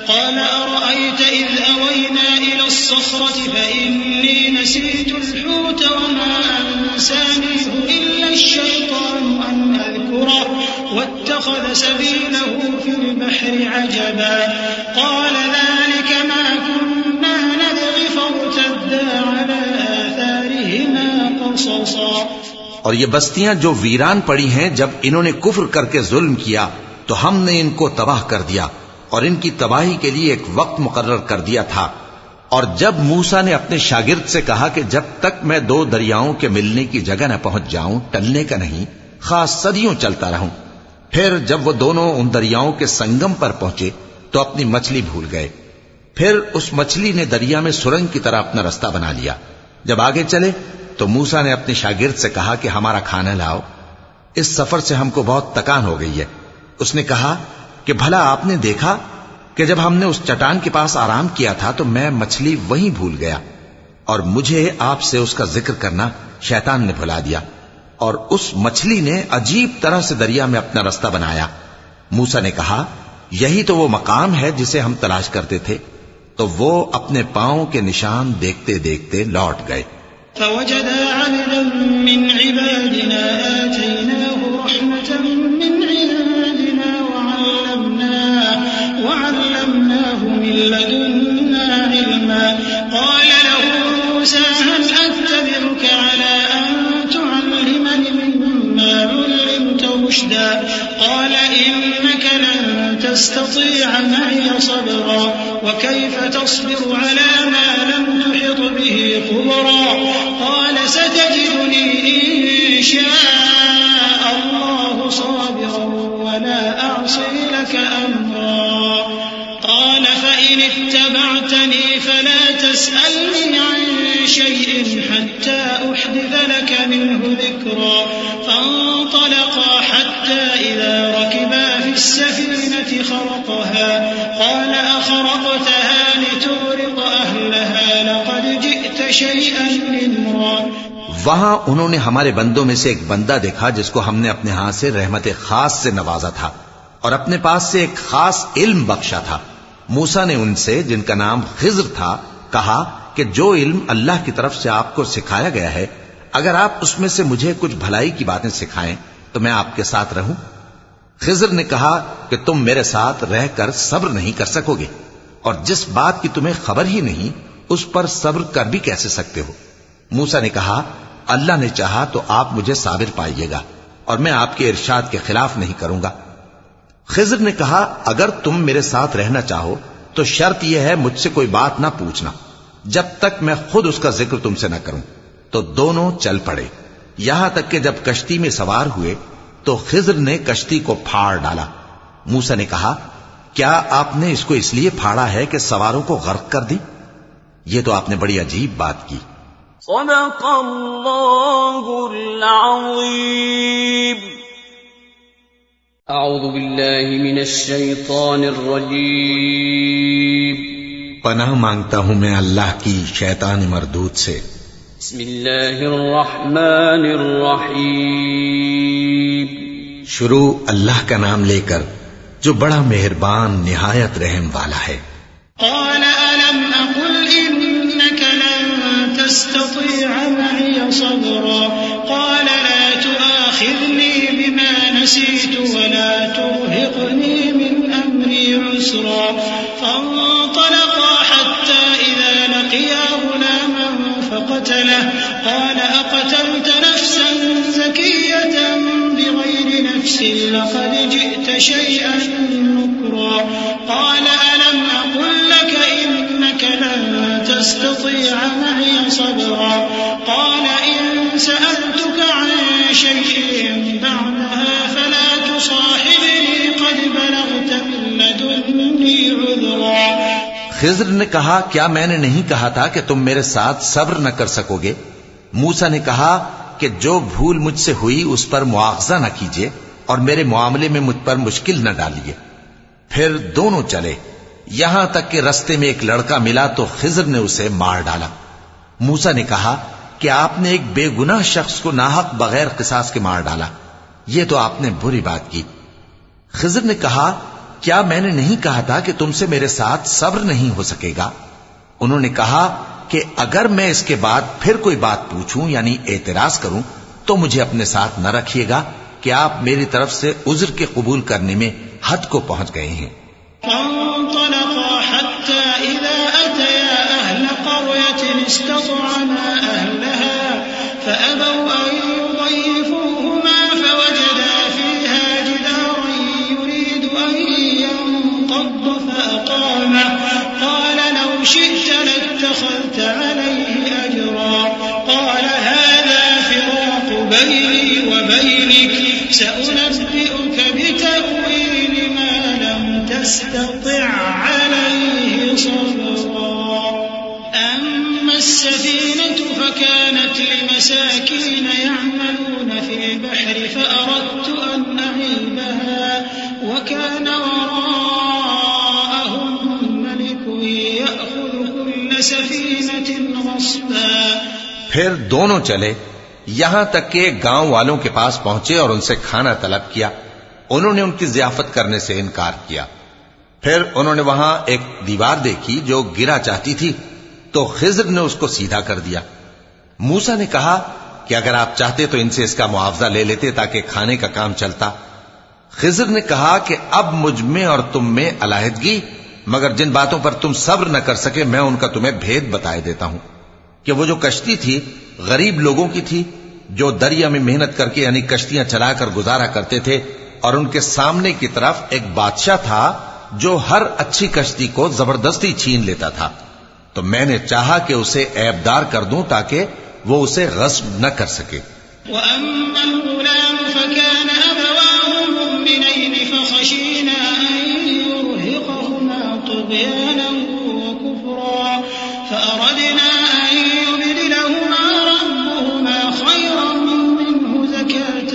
[SPEAKER 3] قَالَ أَرَأَيْتَ إِذْ أَوَيْنَا إِلَى الصَّخْرَةِ فَإِنِّي نَسِيتُ الْحُوتَ وَمَا أَنسَانِيهُ إِلَّا الشَّيْطَانُ أَنْ أَذْكُرَهُ وَاتَّخَذَ سَبِيلَهُ فِي الْبَحْرِ عَجَبًا قَالَ ذَلِكَ مَا كُنَّا خالصا
[SPEAKER 2] اور یہ بستیاں جو ویران پڑی ہیں، جب انہوں نے کفر کر کے ظلم کیا تو ہم نے ان کو تباہ کر دیا اور ان کی تباہی کے لیے ایک وقت مقرر کر دیا تھا۔ اور جب موسیٰ نے اپنے شاگرد سے کہا کہ جب تک میں دو دریاؤں کے ملنے کی جگہ نہ پہنچ جاؤں ٹلنے کا نہیں، خاص صدیوں چلتا رہوں۔ پھر جب وہ دونوں ان دریاؤں کے سنگم پر پہنچے تو اپنی مچھلی بھول گئے۔ پھر اس مچھلی نے دریا میں سرنگ کی طرح اپنا رستہ بنا لیا۔ جب آگے چلے تو موسیٰ نے اپنے شاگرد سے کہا کہ ہمارا کھانا لاؤ، اس سفر سے ہم کو بہت تکان ہو گئی ہے۔ اس نے کہا کہ بھلا آپ نے دیکھا کہ جب ہم نے اس چٹان کے پاس آرام کیا تھا تو میں مچھلی وہیں بھول گیا، اور مجھے آپ سے اس کا ذکر کرنا شیطان نے بھلا دیا، اور اس مچھلی نے عجیب طرح سے دریا میں اپنا رستہ بنایا۔ موسیٰ نے کہا یہی تو وہ مقام ہے جسے ہم تلاش کرتے تھے۔ تو وہ اپنے پاؤں کے نشان دیکھتے دیکھتے لوٹ گئے۔
[SPEAKER 3] فوجدا عبدا من عبادنا آتيناه رحمة من عندنا وعلمناه من لدنا علما قال له موسى هل أتبعك على أن تعلمني مما علمت رشدا قال إنك لن تستطيع معي صبرا وكيف تصبر على ما لم تحط به خبرا قال ستجدني إن شاء الله صابرا ولا أعصي لك أمرا قال فإن اتبعتني فلا تسألني عن شيء حتى أحدث لك منه ذكرا فانطلقا حتى إذا ركبا في السفينة خرقها قال أخرقتها لتغرق أهلها لقد جئت شيئا إمرا۔
[SPEAKER 2] وہاں انہوں نے ہمارے بندوں میں سے ایک بندہ دیکھا جس کو ہم نے اپنے ہاں سے رحمت خاص سے نوازا تھا اور اپنے پاس سے ایک خاص علم بخشا تھا۔ موسیٰ نے ان سے جن کا نام خضر تھا کہا کہ جو علم اللہ کی طرف سے آپ کو سکھایا گیا ہے اگر آپ اس میں سے مجھے کچھ بھلائی کی باتیں سکھائیں تو میں آپ کے ساتھ رہوں۔ خضر نے کہا کہ تم میرے ساتھ رہ کر صبر نہیں کر سکو گے، اور جس بات کی تمہیں خبر ہی نہیں اس پر صبر کر بھی کیسے سکتے ہو؟ موسیٰ نے کہا اللہ نے چاہا تو آپ مجھے صابر پائیے گا اور میں آپ کے ارشاد کے خلاف نہیں کروں گا۔ خضر نے کہا اگر تم میرے ساتھ رہنا چاہو تو شرط یہ ہے مجھ سے کوئی بات نہ پوچھنا جب تک میں خود اس کا ذکر تم سے نہ کروں۔ تو دونوں چل پڑے، یہاں تک کہ جب کشتی میں سوار ہوئے تو خضر نے کشتی کو پھاڑ ڈالا۔ موسیٰ نے کہا کیا آپ نے اس کو اس لیے پھاڑا ہے کہ سواروں کو غرق کر دی؟ یہ تو آپ نے بڑی عجیب بات کی۔
[SPEAKER 1] صدق اللہ العظیم۔ اعوذ باللہ من الشیطان الرجیم۔
[SPEAKER 2] پناہ مانگتا ہوں میں اللہ کی شیطان مردود سے۔
[SPEAKER 1] بسم اللہ الرحمن الرحیم۔
[SPEAKER 2] شروع اللہ کا نام لے کر جو بڑا مہربان نہایت رحم والا ہے۔
[SPEAKER 3] قال ألم أقل إنك لن تستطيع معي صبرا قال لا تؤاخذني بما نسيت ولا ترهقني من أمري عسرا فانطلقا حتى إذا لقيا غلاما فقتله قال أقتلت نفسا زكية بغير نفس لقد جئت شيئا نكرا قال ألم أقل لك إنك لن تستطيع معي صبرا قال إن سألتك عن شيء بعدها فلا تصاحبني قد بلغت من لدني عذرا۔
[SPEAKER 2] خضر نے کہا کیا میں نے نہیں کہا تھا کہ تم میرے ساتھ صبر نہ کر سکو گے؟ موسیٰ نے کہا کہ جو بھول مجھ سے ہوئی اس پر مواخذہ نہ کیجیے اور میرے معاملے میں مجھ پر مشکل نہ ڈالیے۔ پھر دونوں چلے یہاں تک کہ رستے میں ایک لڑکا ملا تو خضر نے اسے مار ڈالا۔ موسیٰ نے کہا کہ آپ نے ایک بے گناہ شخص کو ناحق بغیر قصاص کے مار ڈالا، یہ تو آپ نے بری بات کی۔ خضر نے کہا کیا میں نے نہیں کہا تھا کہ تم سے میرے ساتھ صبر نہیں ہو سکے گا؟ انہوں نے کہا کہ اگر میں اس کے بعد پھر کوئی بات پوچھوں یعنی اعتراض کروں تو مجھے اپنے ساتھ نہ رکھیے گا کہ آپ میری طرف سے عذر کے قبول کرنے میں حد کو پہنچ گئے ہیں۔
[SPEAKER 3] فانطلقا حتى إذا أتيا أهل قرية استطعما أهلها فأبوا أن اتخذت عليه أجرا قال هذا فراق بيني وبينك سأنبئك بتأويل ما لم تستطع عليه صبرا أما السفينة فكانت لمساكين يعملون في البحر فأردت أن أعيبها وكان وراءهم ملك يأخذ كل سفينة غصبا.
[SPEAKER 2] پھر دونوں چلے یہاں تک کہ گاؤں والوں کے پاس پہنچے اور ان سے کھانا طلب کیا. انہوں نے ان کی ضیافت کرنے سے انکار کیا. پھر انہوں نے وہاں ایک دیوار دیکھی جو گرا چاہتی تھی تو خضر نے اس کو سیدھا کر دیا. موسیٰ نے کہا کہ اگر آپ چاہتے تو ان سے اس کا معاوضہ لے لیتے تاکہ کھانے کا کام چلتا. خضر نے کہا کہ اب مجھ میں اور تم میں علیحدگی، مگر جن باتوں پر تم صبر نہ کر سکے میں ان کا تمہیں بھید بتائے دیتا ہوں کہ وہ جو کشتی تھی غریب لوگوں کی تھی جو دریا میں محنت کر کے یعنی کشتیاں چلا کر گزارا کرتے تھے، اور ان کے سامنے کی طرف ایک بادشاہ تھا جو ہر اچھی کشتی کو زبردستی چھین لیتا تھا. تو میں نے چاہا کہ اسے عیبدار کر دوں تاکہ وہ اسے غصب نہ کر سکے.
[SPEAKER 3] وَأَمَّا الْغُلَامُ فَكَانَ أَبَوَاهُ مُؤْمِنَيْنِ فَخَشِينَا أَن يُرْهِقَهُمَا طُغْيَانًا وَكُفْرًا فَأَرَدْنَا أَن يُبْدِلَهُمَا رَبُّهُمَا خَيْرًا مِّنْهُ زَكَاةً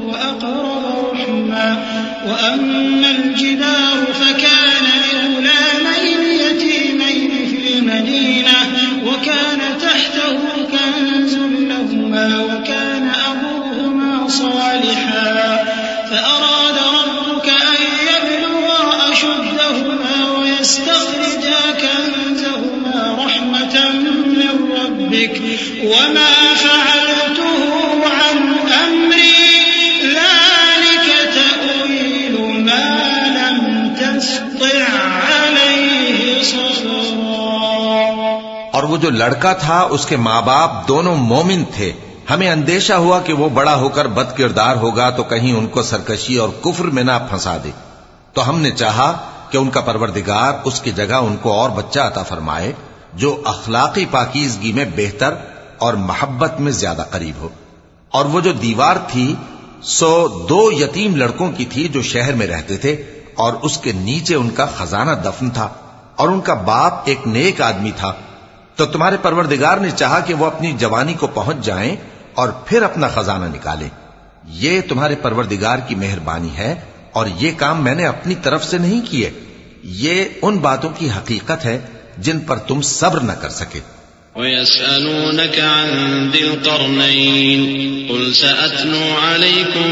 [SPEAKER 3] وَأَقْرَبَ رَحْمًا. وَأَمَّا الْجِدَارُ فَكَانَ لِغُلَامَيْنِ يَتِيمَيْنِ فِي الْمَدِينَةِ وَكَانَ تَحْتَهُ كَنزٌ لَّهُمَا وَكَانَ أَبُوهُمَا صَالِحًا فَأَرَادَ رَبُّكَ أَن يَبْلُغَا أَشُدَّهُمَا وَيَسْتَخْرِجَا كَنزَهُمَا رَحْمَةً مِّن رَّبِّكَ وَمَا فَعَلْتُهُ عَنْ أَمْرِي ذَلِكَ تَأْوِيلُ مَا لَمْ تَسْطِع عَلَيْهِ صَبْرًا.
[SPEAKER 2] اور وہ جو لڑکا تھا اس کے ماں باپ دونوں مومن تھے. ہمیں اندیشہ ہوا کہ وہ بڑا ہو کر بد کردار ہوگا تو کہیں ان کو سرکشی اور کفر میں نہ پھنسا دے. تو ہم نے چاہا کہ ان کا پروردگار اس کی جگہ ان کو اور بچہ عطا فرمائے جو اخلاقی پاکیزگی میں بہتر اور محبت میں زیادہ قریب ہو. اور وہ جو دیوار تھی سو 2 یتیم لڑکوں کی تھی جو شہر میں رہتے تھے اور اس کے نیچے ان کا خزانہ دفن تھا اور ان کا باپ ایک نیک آدمی تھا. تو تمہارے پروردگار نے چاہا کہ وہ اپنی جوانی کو پہنچ جائیں اور پھر اپنا خزانہ نکالیں. یہ تمہارے پروردگار کی مہربانی ہے اور یہ کام میں نے اپنی طرف سے نہیں کیے. یہ ان باتوں کی حقیقت ہے جن پر تم صبر نہ کر سکے.
[SPEAKER 4] وَيَسْأَلُونَكَ عَنْ ذِي الْقَرْنَيْنِ قُلْ سَأَتْلُو عَلَيْكُمْ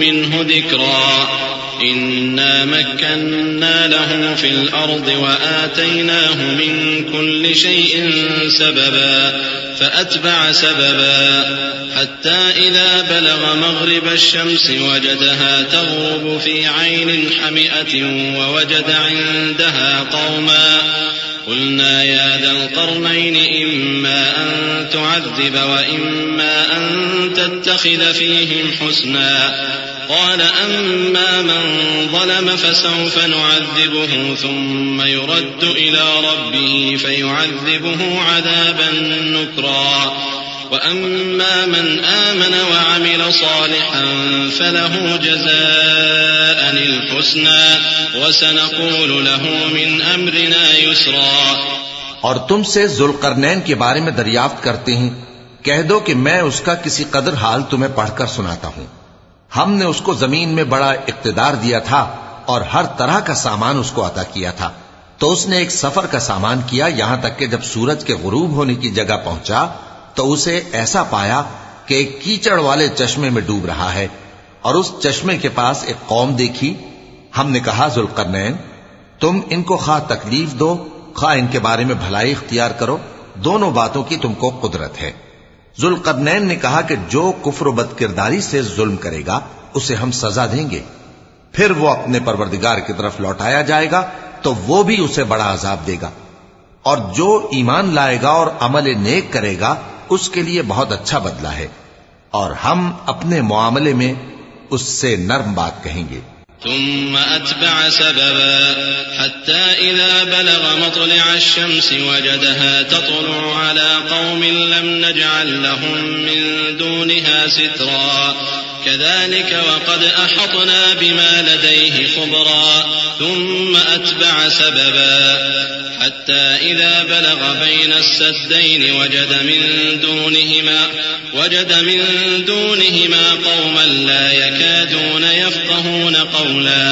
[SPEAKER 4] مِنْهُ ذِكْرًا إِنَّا مَكَّنَّا لَهُ فِي الْأَرْضِ وَآتَيْنَاهُ مِنْ كُلِّ شَيْءٍ سَبَبًا فَأَتْبَعَ سَبَبًا حَتَّى إِذَا بَلَغَ مَغْرِبَ الشَّمْسِ وَجَدَهَا تَغْرُبُ فِي عَيْنٍ حَمِئَةٍ وَوَجَدَ عِندَهَا قَوْمًا قلنا يا ذا القرنين إما أن تعذب وإما أن تتخذ فيهم حسنا قال أما من ظلم فسوف نعذبه ثم يرد إلى ربه فيعذبه عذابا نكرا وأما من آمن وعمل صالحا فله جزاء الحسنى وسنقول له من أمرنا يسرا.
[SPEAKER 2] اور تم سے ذوالقرنین کے بارے میں دریافت کرتے ہیں. کہہ دو کہ میں اس کا کسی قدر حال تمہیں پڑھ کر سناتا ہوں. ہم نے اس کو زمین میں بڑا اقتدار دیا تھا اور ہر طرح کا سامان اس کو عطا کیا تھا. تو اس نے ایک سفر کا سامان کیا یہاں تک کہ جب سورج کے غروب ہونے کی جگہ پہنچا تو اسے ایسا پایا کہ ایک کیچڑ والے چشمے میں ڈوب رہا ہے اور اس چشمے کے پاس ایک قوم دیکھی. ہم نے کہا ذوالقرنین تم ان کو خواہ تکلیف دو خواہ ان کے بارے میں بھلائی اختیار کرو، دونوں باتوں کی تم کو قدرت ہے. ذوالقرنین نے کہا کہ جو کفر و بد کرداری سے ظلم کرے گا اسے ہم سزا دیں گے، پھر وہ اپنے پروردگار کی طرف لوٹایا جائے گا تو وہ بھی اسے بڑا عذاب دے گا، اور جو ایمان لائے گا اور عمل نیک کرے گا اس کے لیے بہت اچھا بدلہ ہے، اور ہم اپنے معاملے میں اس سے نرم بات کہیں گے.
[SPEAKER 4] ثم أتبع سببا حتى إذا بلغ مطلع الشمس وجدها تطلع على قوم لم نجعل لهم من دونها سترا كذلك وقد أحطنا بما لديه خبرا ثم أتبع سببا حتى إذا بلغ بين السدين وجد من دونهما قوما لا يكادون يفقهون قولا.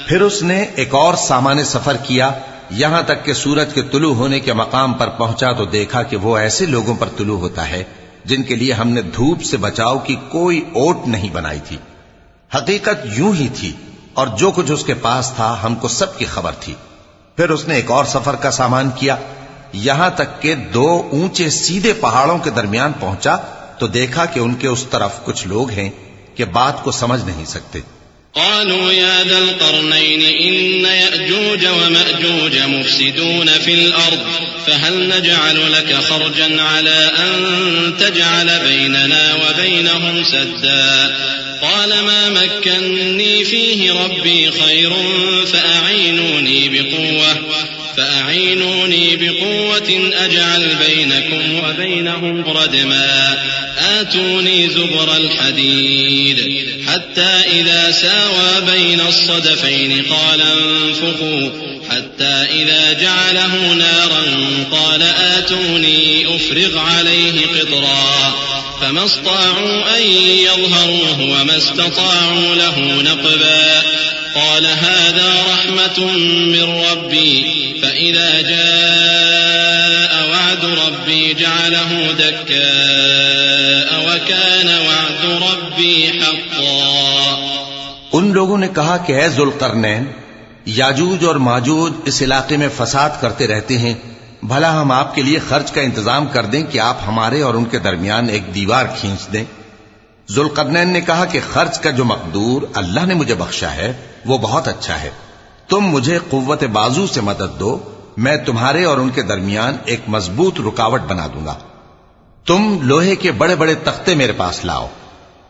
[SPEAKER 2] پھر اس نے ایک اور سامان سفر کیا یہاں تک کہ سورج کے طلوع ہونے کے مقام پر پہنچا تو دیکھا کہ وہ ایسے لوگوں پر طلوع ہوتا ہے جن کے لیے ہم نے دھوپ سے بچاؤ کی کوئی اوٹ نہیں بنائی تھی. حقیقت یوں ہی تھی اور جو کچھ اس کے پاس تھا ہم کو سب کی خبر تھی. پھر اس نے ایک اور سفر کا سامان کیا یہاں تک کہ 2 اونچے سیدھے پہاڑوں کے درمیان پہنچا تو دیکھا کہ ان کے اس طرف کچھ لوگ ہیں کہ بات کو سمجھ نہیں سکتے.
[SPEAKER 4] قالوا يا ذا القرنين إن يأجوج ومأجوج مفسدون في الأرض فهل نجعل لك خرجا على أن تجعل بيننا وبينهم سدا قال ما مكنني فيه ربي خير فأعينوني بقوة أجعل بينكم وبينهم ردما آتوني زبر الحديد حتى إذا ساوى بين الصدفين قال انفخوا حتى إذا جعله نارا قال آتوني أفرغ عليه قطرا فما استطاعوا أن يظهروه وما استطاعوا له نقبا قال هذا رحمة من ربي فإذا جاء وعد ربي جعله دكاء وكان وعد ربي حقا.
[SPEAKER 2] ان لوگوں نے کہا کہ اے ذوالقرنین یاجوج اور ماجوج اس علاقے میں فساد کرتے رہتے ہیں بھلا ہم آپ کے لیے خرچ کا انتظام کر دیں کہ آپ ہمارے اور ان کے درمیان ایک دیوار کھینچ دیں. ذوالقرنین نے کہا کہ خرچ کا جو مقدور اللہ نے مجھے بخشا ہے وہ بہت اچھا ہے. تم مجھے قوت بازو سے مدد دو میں تمہارے اور ان کے درمیان ایک مضبوط رکاوٹ بنا دوں گا. تم لوہے کے بڑے بڑے تختے میرے پاس لاؤ.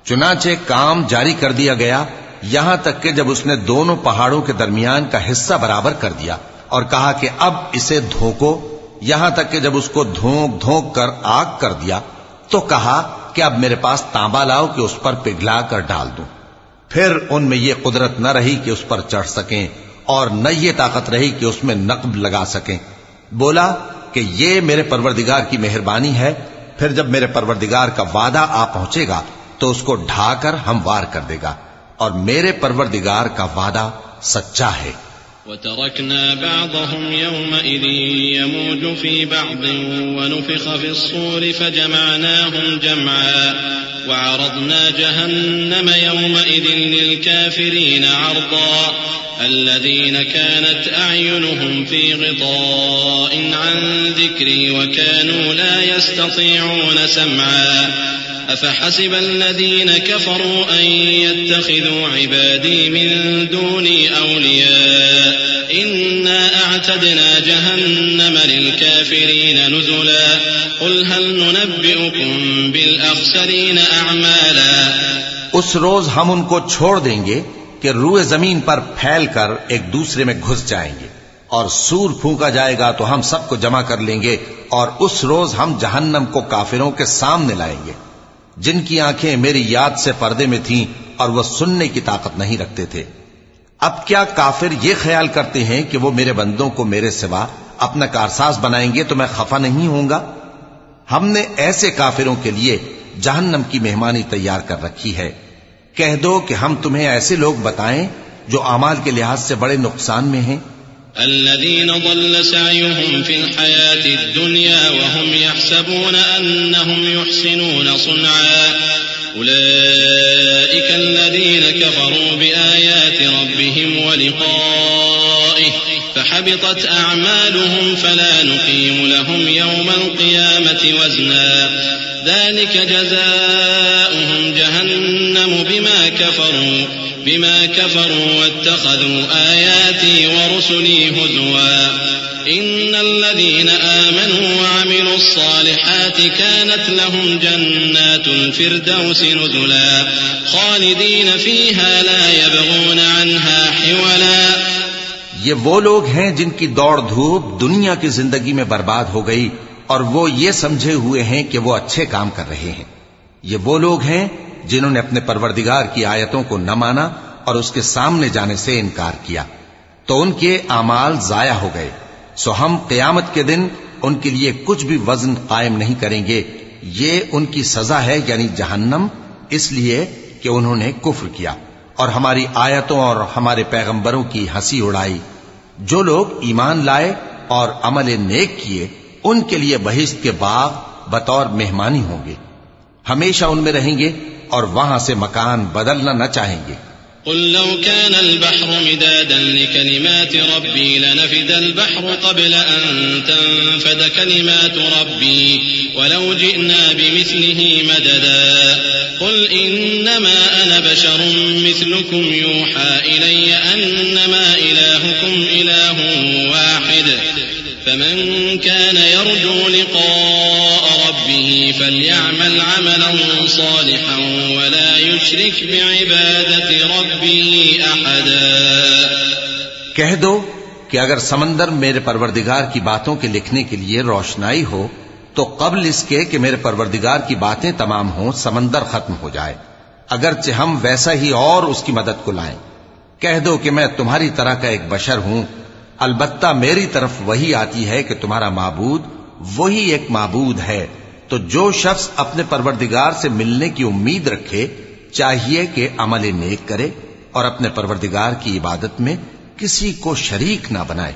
[SPEAKER 2] چنانچہ کام جاری کر دیا گیا یہاں تک کہ جب اس نے دونوں پہاڑوں کے درمیان کا حصہ برابر کر دیا اور کہا کہ اب اسے دھوکو یہاں تک کہ جب اس کو دھونک دھونک کر آگ کر دیا تو کہا کہ اب میرے پاس تانبا لاؤ کہ اس پر پگھلا کر ڈال دوں. پھر ان میں یہ قدرت نہ رہی کہ اس پر چڑھ سکیں اور نہ یہ طاقت رہی کہ اس میں نقب لگا سکیں. بولا کہ یہ میرے پروردگار کی مہربانی ہے. پھر جب میرے پروردگار کا وعدہ آ پہنچے گا تو اس کو ڈھا کر ہموار کر دے گا اور میرے پروردگار کا وعدہ سچا ہے.
[SPEAKER 4] وتركنا بعضهم يومئذ يموج في بعض ونفخ في الصور فجمعناهم جمعا وعرضنا جهنم يومئذ للكافرين عرضا الذين كانت أعينهم في غطاء عن ذكري وكانوا لا يستطيعون سمعا أفحسب الذين كفروا أن يتخذوا عبادي من دوني أولياء إنا أعتدنا جهنم للكافرين نزلا قل هل ننبئكم بالأخسرين أعمالا.
[SPEAKER 2] اس روز ہم ان کو چھوڑ دیں گے کہ روئے زمین پر پھیل کر ایک دوسرے میں گھس جائیں گے اور سور پھونکا جائے گا تو ہم سب کو جمع کر لیں گے اور اس روز ہم جہنم کو کافروں کے سامنے لائیں گے جن کی آنکھیں میری یاد سے پردے میں تھیں اور وہ سننے کی طاقت نہیں رکھتے تھے. اب کیا کافر یہ خیال کرتے ہیں کہ وہ میرے بندوں کو میرے سوا اپنا کارساز بنائیں گے تو میں خفا نہیں ہوں گا؟ ہم نے ایسے کافروں کے لیے جہنم کی مہمانی تیار کر رکھی ہے. کہہ دو کہ ہم تمہیں ایسے لوگ بتائیں جو اعمال کے لحاظ سے بڑے نقصان میں ہیں.
[SPEAKER 4] الذين ضل سعيهم في الحياة الدنيا وهم يحسبون أنهم يحسنون صنعا أولئك الذين كفروا بآيات ربهم ولقائه فحبطت أعمالهم فلا نقيم لهم يوم القيامة وزنا ذلك جزاؤهم جهنم بما كفروا بما كفروا واتخذوا آياتي ورسلي هزوا إن الذين آمنوا وعملوا الصالحات كانت لهم جنات الفردوس نزلا خالدين فيها لا يبغون عنها حولا.
[SPEAKER 2] یہ وہ لوگ ہیں جن کی دوڑ دھوپ دنیا کی زندگی میں برباد ہو گئی اور وہ یہ سمجھے ہوئے ہیں کہ وہ اچھے کام کر رہے ہیں. یہ وہ لوگ ہیں جنہوں نے اپنے پروردگار کی آیتوں کو نہ مانا اور اس کے سامنے جانے سے انکار کیا تو ان کے اعمال ضائع ہو گئے. سو ہم قیامت کے دن ان کے لیے کچھ بھی وزن قائم نہیں کریں گے. یہ ان کی سزا ہے یعنی جہنم، اس لیے کہ انہوں نے کفر کیا اور ہماری آیتوں اور ہمارے پیغمبروں کی ہنسی اڑائی. جو لوگ ایمان لائے اور عمل نیک کیے ان کے لیے بہشت کے باغ بطور مہمانی ہوں گے، ہمیشہ ان میں رہیں گے اور وہاں سے مکان بدلنا نہ چاہیں گے.
[SPEAKER 4] قل لو كان البحر مدادا لكلمات ربي لنفد البحر قبل أن تنفد كلمات ربي ولو جئنا بمثله مددا قل إنما أنا بشر مثلكم يوحى إلي أنما إلهكم إله واحد فمن كان يرجو لقاء ربه فليعمل عملا صالحا ولا يشرك بعبادة ربه أحدا.
[SPEAKER 2] کہہ دو کہ اگر سمندر میرے پروردگار کی باتوں کے لکھنے کے لیے روشنائی ہو تو قبل اس کے کہ میرے پروردگار کی باتیں تمام ہوں سمندر ختم ہو جائے، اگرچہ ہم ویسا ہی اور اس کی مدد کو لائیں. کہہ دو کہ میں تمہاری طرح کا ایک بشر ہوں، البتہ میری طرف وہی آتی ہے کہ تمہارا معبود وہی ایک معبود ہے. تو جو شخص اپنے پروردگار سے ملنے کی امید رکھے چاہیے کہ عمل نیک کرے اور اپنے پروردگار کی عبادت میں کسی کو شریک نہ بنائے.